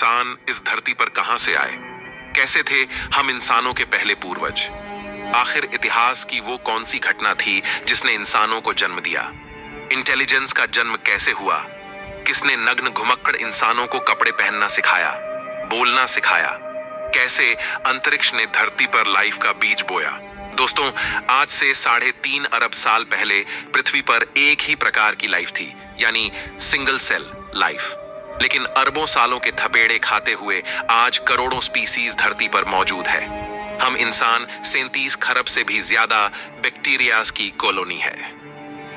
इंसान इस धरती पर कहां से आए? कैसे थे हम इंसानों के पहले पूर्वज? आखिर इतिहास की वो कौन सी घटना थी जिसने इंसानों को जन्म दिया? इंटेलिजेंस का जन्म कैसे हुआ? किसने नग्न घुमक्कड़ इंसानों को कपड़े पहनना सिखाया, बोलना सिखाया? कैसे अंतरिक्ष ने धरती पर लाइफ का बीज बोया? दोस्तों, आज से 3.5 अरब साल पहले पृथ्वी पर एक ही प्रकार की लाइफ थी, यानी सिंगल सेल लाइफ। लेकिन अरबों सालों के थपेड़े खाते हुए आज करोड़ों स्पीसीज धरती पर मौजूद है। हम इंसान 37 खरब से भी ज्यादा बैक्टीरियाज की कॉलोनी है।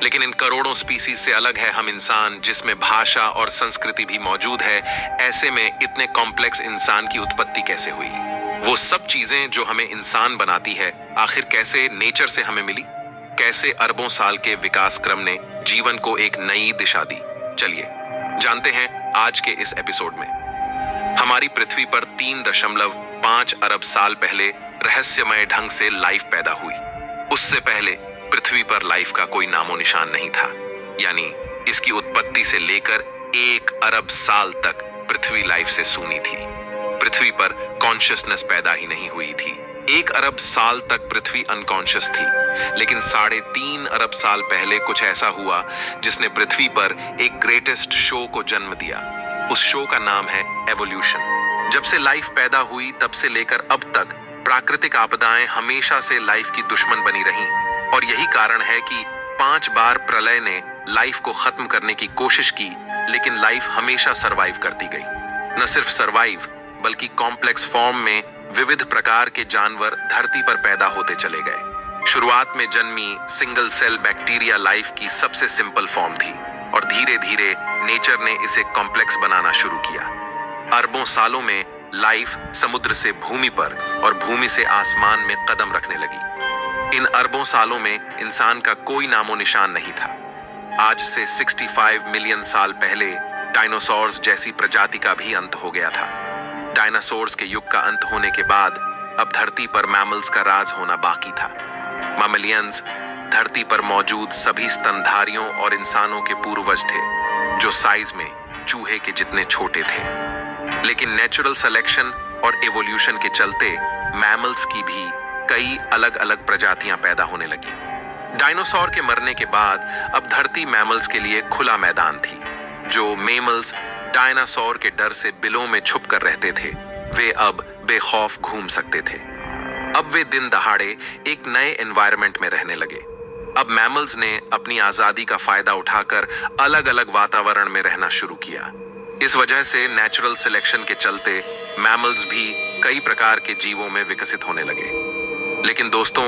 लेकिन इन करोड़ों स्पीसीज से अलग है हम इंसान, जिसमें भाषा और संस्कृति भी मौजूद है। ऐसे में इतने कॉम्प्लेक्स इंसान की उत्पत्ति कैसे हुई? वो सब चीजें जो हमें इंसान बनाती है, आखिर कैसे नेचर से हमें मिली? कैसे अरबों साल के विकास क्रम ने जीवन को एक नई दिशा दी? चलिए जानते हैं आज के इस एपिसोड में। हमारी पृथ्वी पर 3.5 अरब साल पहले रहस्यमय ढंग से लाइफ पैदा हुई। उससे पहले पृथ्वी पर लाइफ का कोई नामो निशान नहीं था, यानी इसकी उत्पत्ति से लेकर 1 अरब साल तक पृथ्वी लाइफ से सूनी थी। पृथ्वी पर कॉन्शियसनेस पैदा ही नहीं हुई थी। 1 अरब साल तक पृथ्वी अनकॉन्शियस थी, लेकिन 3.5 अरब साल पहले कुछ ऐसा हुआ जिसने पृथ्वी पर एक ग्रेटेस्ट शो को जन्म दिया। उस शो का नाम है एवोल्यूशन। जब से लाइफ पैदा हुई तब से लेकर अब तक प्राकृतिक आपदाएं हमेशा से लाइफ की दुश्मन बनी रहीं, और यही कारण है कि 5 बार प्रलय ने लाइफ को खत्म करने की कोशिश की, लेकिन लाइफ हमेशा सरवाइव करती गई। न सिर्फ सरवाइव, बल्कि कॉम्प्लेक्स फॉर्म में विविध प्रकार के जानवर धरती पर पैदा होते चले गए। शुरुआत में जन्मी सिंगल सेल बैक्टीरिया लाइफ की सबसे सिंपल फॉर्म थी, और धीरे धीरे नेचर ने इसे कॉम्प्लेक्स बनाना शुरू किया। अरबों सालों में लाइफ समुद्र से भूमि पर और भूमि से आसमान में कदम रखने लगी। इन अरबों सालों में इंसान का कोई नामो निशान नहीं था। आज से 65 मिलियन साल पहले डायनासोर्स जैसी प्रजाति का भी अंत हो गया था। डायनासोर्स के युग का अंत होने के बाद अब धरती पर मैमल्स का राज होना बाकी था। मैमलियंस धरती पर मौजूद सभी स्तनधारियों और इंसानों के पूर्वज थे, जो साइज में चूहे के जितने छोटे थे। लेकिन नेचुरल सिलेक्शन और एवोल्यूशन के चलते मैमल्स की भी कई अलग अलग प्रजातियां पैदा होने लगी। डायनासोर के मरने के बाद अब धरती मैमल्स के लिए खुला मैदान थी। जो मेमल्स डायनासोर के डर से बिलों में छुप कर रहते थे, वे अब बेखौफ घूम सकते थे। अब वे दिन दहाड़े एक नए एनवायरनमेंट में रहने लगे। अब मैमल्स ने अपनी आजादी का फायदा उठाकर अलग अलग वातावरण में रहना शुरू किया। इस वजह से नेचुरल सिलेक्शन के चलते मैमल्स भी कई प्रकार के जीवों में विकसित होने लगे। लेकिन दोस्तों,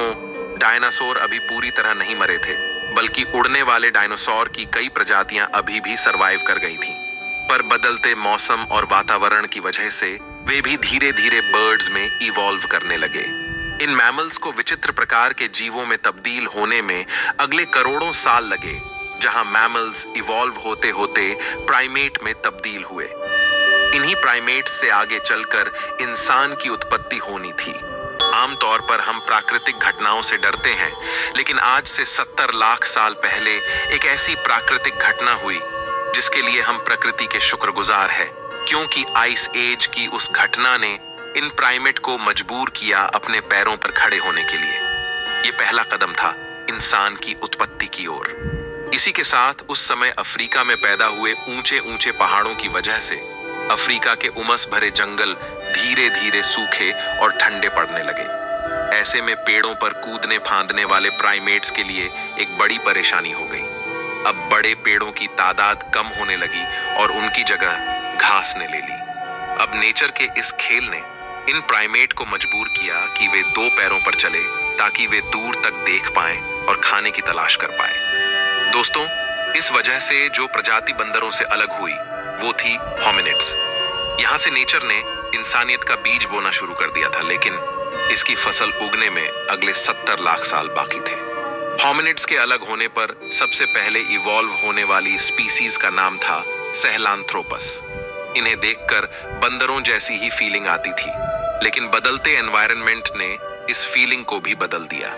डायनासोर अभी पूरी तरह नहीं मरे थे, बल्कि उड़ने वाले डायनासोर की कई प्रजातियां अभी भी सरवाइव कर गई थीं। पर बदलते मौसम और वातावरण की वजह से वे भी धीरे धीरे बर्ड्स में इवॉल्व करने लगे। इन मैमल्स को विचित्र प्रकार के जीवों में तब्दील होने में अगले करोड़ों साल लगे, जहां मैमल्स इवॉल्व होते होते प्राइमेट में तब्दील हुए। इन्हीं प्राइमेट से आगे चलकर इंसान की उत्पत्ति होनी थी। आमतौर पर हम प्राकृतिक घटनाओं से डरते हैं, लेकिन आज से 70 लाख साल पहले एक ऐसी प्राकृतिक घटना हुई जिसके लिए हम प्रकृति के शुक्रगुजार हैं, क्योंकि आइस एज की उस घटना ने इन प्राइमेट को मजबूर किया अपने पैरों पर खड़े होने के लिए। ये पहला कदम था इंसान की उत्पत्ति की ओर। इसी के साथ उस समय अफ्रीका में पैदा हुए ऊंचे ऊंचे पहाड़ों की वजह से अफ्रीका के उमस भरे जंगल धीरे धीरे सूखे और ठंडे पड़ने लगे। ऐसे में पेड़ों पर कूदने फांदने वाले प्राइमेट्स के लिए एक बड़ी परेशानी हो गई। अब बड़े पेड़ों की तादाद कम होने लगी और उनकी जगह घास ने ले ली। अब नेचर के इस खेल ने इन प्राइमेट को मजबूर किया कि वे 2 पैरों पर चले, ताकि वे दूर तक देख पाएं और खाने की तलाश कर पाएं। दोस्तों, इस वजह से जो प्रजाति बंदरों से अलग हुई वो थी होमिनिड्स। यहाँ से नेचर ने इंसानियत का बीज बोना शुरू कर दिया था, लेकिन इसकी फसल उगने में अगले 70 लाख साल बाकी थे। होमिनिड्स के अलग होने पर सबसे पहले इवॉल्व होने वाली स्पीसीज का नाम था सहेलांथ्रोपस। इन्हें देखकर बंदरों जैसी ही फीलिंग आती थी, लेकिन बदलते एनवायरनमेंट ने इस फीलिंग को भी बदल दिया।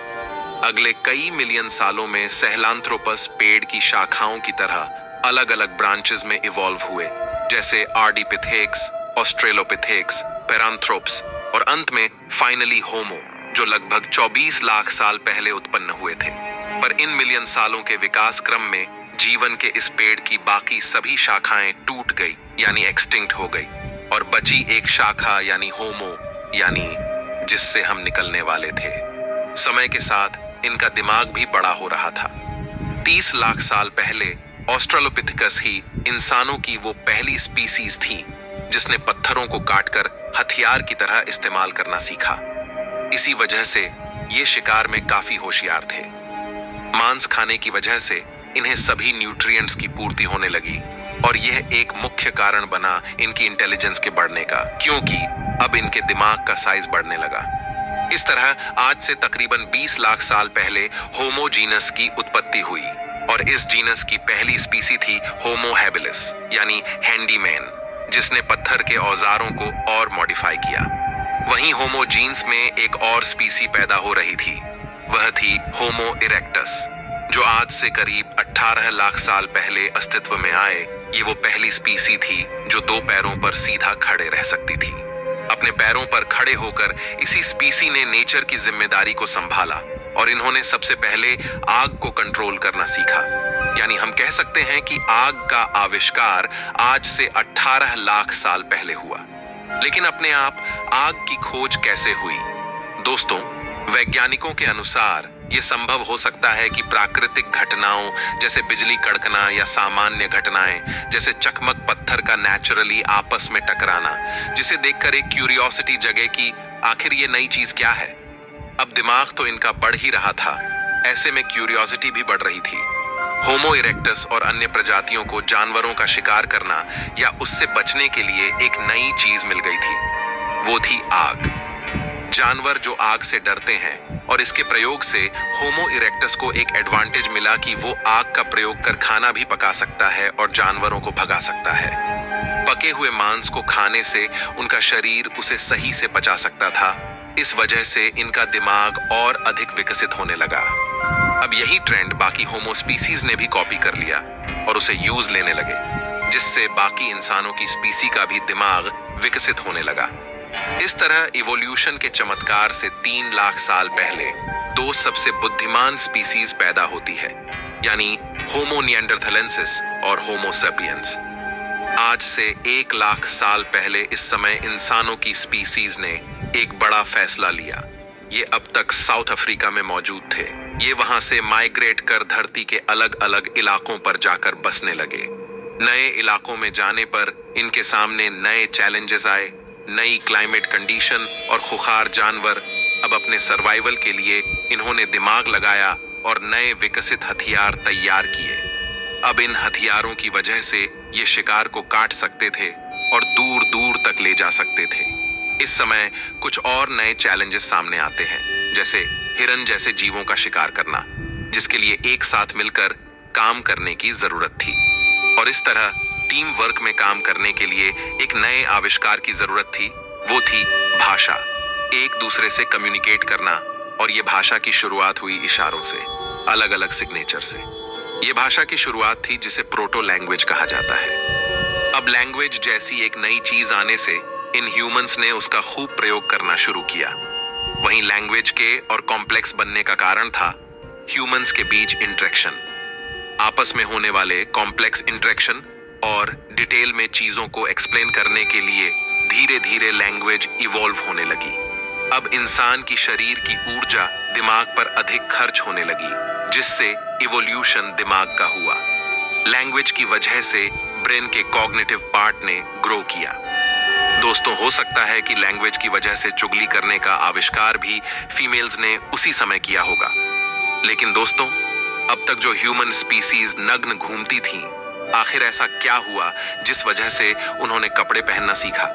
अगले कई मिलियन सालों में सहेलांथ्रोपस पेड़ की शाखाओं की तरह अलग अलग ब्रांचेस में इवॉल्व हुए, जैसे आर्डिपिथेक्स ऑस्ट्रेलोपिथेक्स, पैरांथ्रोप्स और अंत में फाइनली होमो, जो लगभग 24 लाख साल पहले उत्पन्न हुए थे। पर इन मिलियन सालों के विकास क्रम में जीवन के इस पेड़ की बाकी सभी शाखाएं टूट गई यानी एक्सटिंक्ट हो गई, और बची एक शाखा यानी होमो, यानी जिससे हम निकलने वाले थे। समय के साथ इनका दिमाग भी बड़ा हो रहा था। 30 लाख साल पहले ऑस्ट्रेलोपिथेकस ही इंसानों की वो पहली स्पीसीज थी जिसने पत्थरों को काटकर हथियार की तरह इस्तेमाल करना सीखा। इसी वजह से ये शिकार में काफी होशियार थे। मांस खाने की वजह से इन्हें सभी न्यूट्रिएंट्स की पूर्ति होने लगी, और यह एक मुख्य कारण बना इनकी इंटेलिजेंस के बढ़ने का, क्योंकि अब इनके दिमाग का साइज बढ़ने लगा। इस तरह आज से तकरीबन 20 लाख साल पहले होमो जीनस की उत्पत्ति हुई, और इस जीनस की पहली स्पीसी थी होमो हैबिलिस यानी हैंडीमैन, जिसने पत्थर के औजारों को और मॉडिफाई किया। वहीं होमो जीन्स में एक और स्पीसी पैदा हो रही थी, वह थी होमो इरेक्टस, जो आज से करीब 18 लाख साल पहले अस्तित्व में आए। ये वो पहली स्पीसी थी जो 2 पैरों पर सीधा खड़े रह सकती थी। अपने पैरों पर खड़े होकर इसी स्पीसी ने नेचर की जिम्मेदारी को संभाला, और इन्होंने सबसे पहले आग को कंट्रोल करना सीखा। यानी हम कह सकते हैं कि आग का आविष्कार आज से 18 लाख साल पहले हुआ। लेकिन अपने आप आग की खोज कैसे हुई? दोस्तों, वैज्ञानिकों के अनुसार ये संभव हो सकता है कि प्राकृतिक घटनाओं जैसे बिजली कड़कना या सामान्य घटनाएं जैसे चकमक पत्थर का नेचुरली आपस में टकराना, जिसे देखकर एक क्यूरियोसिटी जगे कि आखिर ये नई चीज क्या है। अब दिमाग तो इनका बढ़ ही रहा था, ऐसे में क्यूरियोसिटी भी बढ़ रही थी। होमो इरेक्टस और अन्य प्रजातियों को जानवरों का शिकार करना या उससे बचने के लिए एक नई चीज मिल गई थी, वो थी आग। जानवर जो आग से डरते हैं, और इसके प्रयोग से होमो इरेक्टस को एक एडवांटेज मिला कि वो आग का प्रयोग कर खाना भी पका सकता है और जानवरों को भगा सकता है। पके हुए मांस को खाने से उनका शरीर उसे सही से पचा सकता था। इस वजह से इनका दिमाग और अधिक विकसित होने लगा। अब यही ट्रेंड बाकी होमो स्पीसीज ने भी कॉपी कर लिया और उसे यूज लेने लगे, जिससे बाकी इंसानों की स्पीसी का भी दिमाग विकसित होने लगा। इस तरह इवोल्यूशन के चमत्कार से 3 लाख साल पहले 2 सबसे बुद्धिमान स्पीसीज पैदा होती है, यानी होमो निएंडरथालेंसिस और होमो सेपियंस। आज से 1 लाख साल पहले इस समय इंसानों की स्पीसीज ने एक बड़ा फैसला लिया। ये अब तक साउथ अफ्रीका में मौजूद थे। ये वहां से माइग्रेट कर धरती के अलग अलग इलाकों पर जाकर बसने लगे। नए इलाकों में जाने पर इनके सामने नए चैलेंजेस आए। नई क्लाइमेट कंडीशन और खुखार जानवर। अब अपने सर्वाइवल के लिए इन्होंने दिमाग लगाया और नए विकसित हथियार तैयार किए। अब इन हथियारों की वजह से ये शिकार को काट सकते थे और दूर दूर तक ले जा सकते थे। इस समय कुछ और नए चैलेंजेस सामने आते हैं, जैसे हिरन जैसे जीवों का शिकार करना, जिसके लिए एक साथ मिलकर काम करने की जरूरत थी। और इस तरह टीम वर्क में काम करने के लिए एक नए आविष्कार की जरूरत थी, वो थी भाषा। एक दूसरे से कम्युनिकेट करना, और ये भाषा की शुरुआत हुई इशारों से, अलग अलग सिग्नेचर से। ये भाषा की शुरुआत थी जिसे प्रोटो लैंग्वेज कहा जाता है। अब लैंग्वेज जैसी एक नई चीज आने से इन ह्यूमंस ने उसका खूब प्रयोग करना शुरू किया। वहीं लैंग्वेज के और कॉम्प्लेक्स बनने का कारण था ह्यूमंस के बीच इंटरेक्शन, आपस में होने वाले कॉम्प्लेक्स इंटरेक्शन और डिटेल में चीजों को एक्सप्लेन करने के लिए धीरे धीरे लैंग्वेज इवॉल्व होने लगी। अब इंसान की शरीर की ऊर्जा दिमाग पर अधिक खर्च होने लगी, जिससे इवोल्यूशन दिमाग का हुआ। लैंग्वेज की वजह से ब्रेन के कॉग्निटिव पार्ट ने ग्रो किया। दोस्तों, हो सकता है कि लैंग्वेज की वजह से चुगली करने का आविष्कार भी फीमेल्स ने उसी समय किया होगा। लेकिन दोस्तों, अब तक जो ह्यूमन स्पीसीज नग्न घूमती थी, आखिर ऐसा क्या हुआ जिस वजह से उन्होंने कपड़े पहनना सीखा?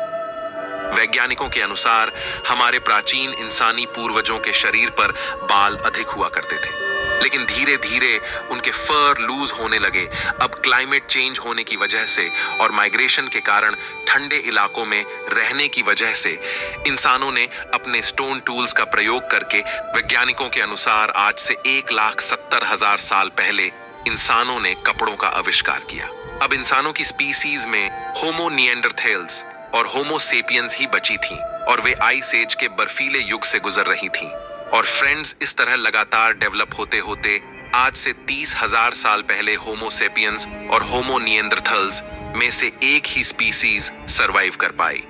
वैज्ञानिकों के अनुसार हमारे प्राचीन इंसानी पूर्वजों के शरीर पर बाल अधिक हुआ करते थे, लेकिन धीरे धीरे उनके फर लूज होने लगे। अब क्लाइमेट चेंज होने की वजह से और माइग्रेशन के कारण ठंडे इलाकों में रहने की वजह से इंसानों ने अपने स्टोन टूल्स का प्रयोग करके, वैज्ञानिकों के अनुसार आज से 1,70,000 साल पहले इंसानों ने कपड़ों का आविष्कार किया। अब इंसानों की स्पीसीज में होमो निएंडरथैल्स और होमो सेपियंस ही बची थीं और वे आइस एज के बर्फीले युग से गुजर रही थीं। और फ्रेंड्स, इस तरह लगातार डेवलप होते होते आज से 30,000 साल पहले होमो सेपियंस और होमो निएंडरथल्स में से एक ही स्पीसीज सरवाइव कर पाई।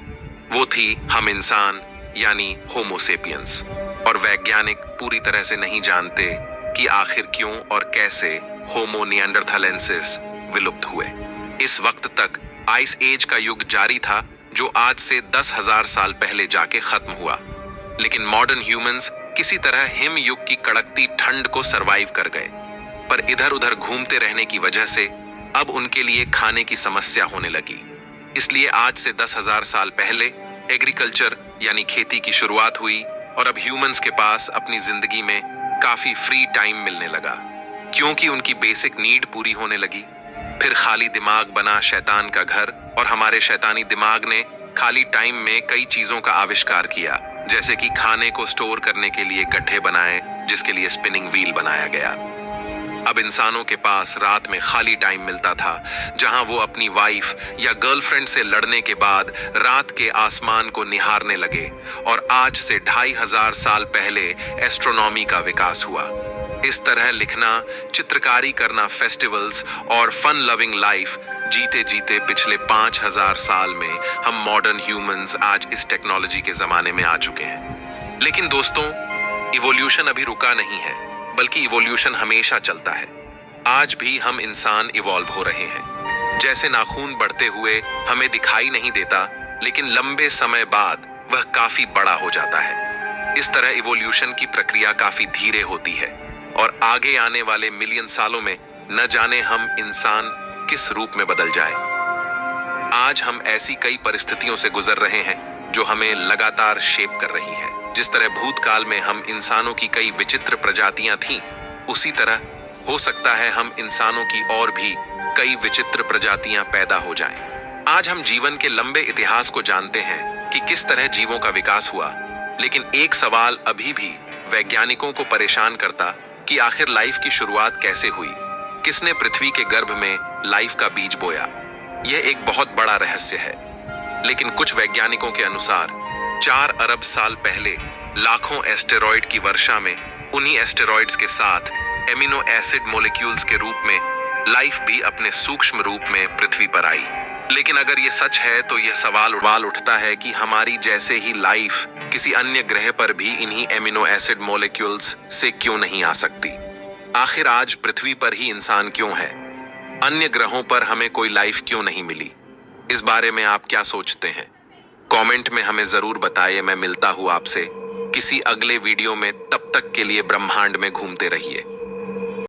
वो थी हम इंसान, यानी होमो सेपियंस। और वैज्ञानिक पूरी तरह से नहीं जानते कि आखिर क्यों और कैसे होमो निएंडरथालेंसिस विलुप्त हुए। इस वक्त तक आइस एज का युग जारी था, जो आज से 10,000 साल पहले जाके खत्म हुआ। लेकिन मॉडर्न ह्यूमंस किसी तरह हिम युग की कड़कती ठंड को सरवाइव कर गए, पर इधर उधर घूमते रहने की वजह से अब उनके लिए खाने की समस्या होने लगी। इसलिए आज से 10,000 साल पहले एग्रीकल्चर यानी खेती की शुरुआत हुई और अब ह्यूमंस के पास अपनी जिंदगी में काफी फ्री टाइम मिलने लगा, क्योंकि उनकी बेसिक नीड पूरी होने लगी। फिर खाली दिमाग बना शैतान का घर, और हमारे शैतानी दिमाग ने खाली टाइम में कई चीजों का आविष्कार किया, जैसे कि खाने को स्टोर करने के लिए गड्ढे बनाए, जिसके लिए स्पिनिंग व्हील बनाया गया। अब इंसानों के पास रात में खाली टाइम मिलता था, जहां वो अपनी वाइफ या गर्लफ्रेंड से लड़ने के बाद रात के आसमान को निहारने लगे। और आज से 2,500 साल पहले एस्ट्रोनॉमी का विकास हुआ। इस तरह लिखना, चित्रकारी करना, फेस्टिवल्स और फन लविंग लाइफ जीते जीते पिछले 5,000 साल में हम मॉडर्न ह्यूमंस आज इस टेक्नोलॉजी के जमाने में आ चुके हैं। लेकिन दोस्तों, इवोल्यूशन अभी रुका नहीं है, बल्कि इवोल्यूशन हमेशा चलता है। आज भी हम इंसान इवॉल्व हो रहे हैं। जैसे नाखून बढ़ते हुए हमें दिखाई नहीं देता, लेकिन लंबे समय बाद वह काफी बड़ा हो जाता है। इस तरह इवोल्यूशन की प्रक्रिया काफी धीरे होती है और आगे आने वाले मिलियन सालों में न जाने हम इंसान किस रूप में बदल जाए। आज हम ऐसी कई परिस्थितियों से गुजर रहे हैं जो हमें लगातार शेप कर रही है। जिस तरह भूतकाल में हम इंसानों की कई विचित्र प्रजातियां थीं, उसी तरह हो सकता है हम इंसानों की और भी कई विचित्र प्रजातियां पैदा हो जाएं। आज हम जीवन के लंबे इतिहास को जानते हैं कि किस तरह जीवों का विकास हुआ, लेकिन एक सवाल अभी भी वैज्ञानिकों को परेशान करता कि आखिर लाइफ की शुरुआत कैसे हुई, किसने पृथ्वी के गर्भ में लाइफ का बीज बोया। यह एक बहुत बड़ा रहस्य है। लेकिन कुछ वैज्ञानिकों के अनुसार 4 अरब साल पहले लाखों एस्टेरॉइड की वर्षा में उन्हीं एस्टेरॉइड्स के साथ एमिनो एसिड मॉलिक्यूल्स के रूप में लाइफ भी अपने सूक्ष्म रूप में पृथ्वी पर आई। लेकिन अगर ये सच है तो यह सवाल उठता है कि हमारी जैसे ही लाइफ किसी अन्य ग्रह पर भी इन्हीं एमिनो एसिड मॉलिक्यूल्स से क्यों नहीं आ सकती। आखिर आज पृथ्वी पर ही इंसान क्यों है, अन्य ग्रहों पर हमें कोई लाइफ क्यों नहीं मिली। इस बारे में आप क्या सोचते हैं? कमेंट में हमें जरूर बताइए। मैं मिलता हूँ आपसे किसी अगले वीडियो में। तब तक के लिए ब्रह्मांड में घूमते रहिए।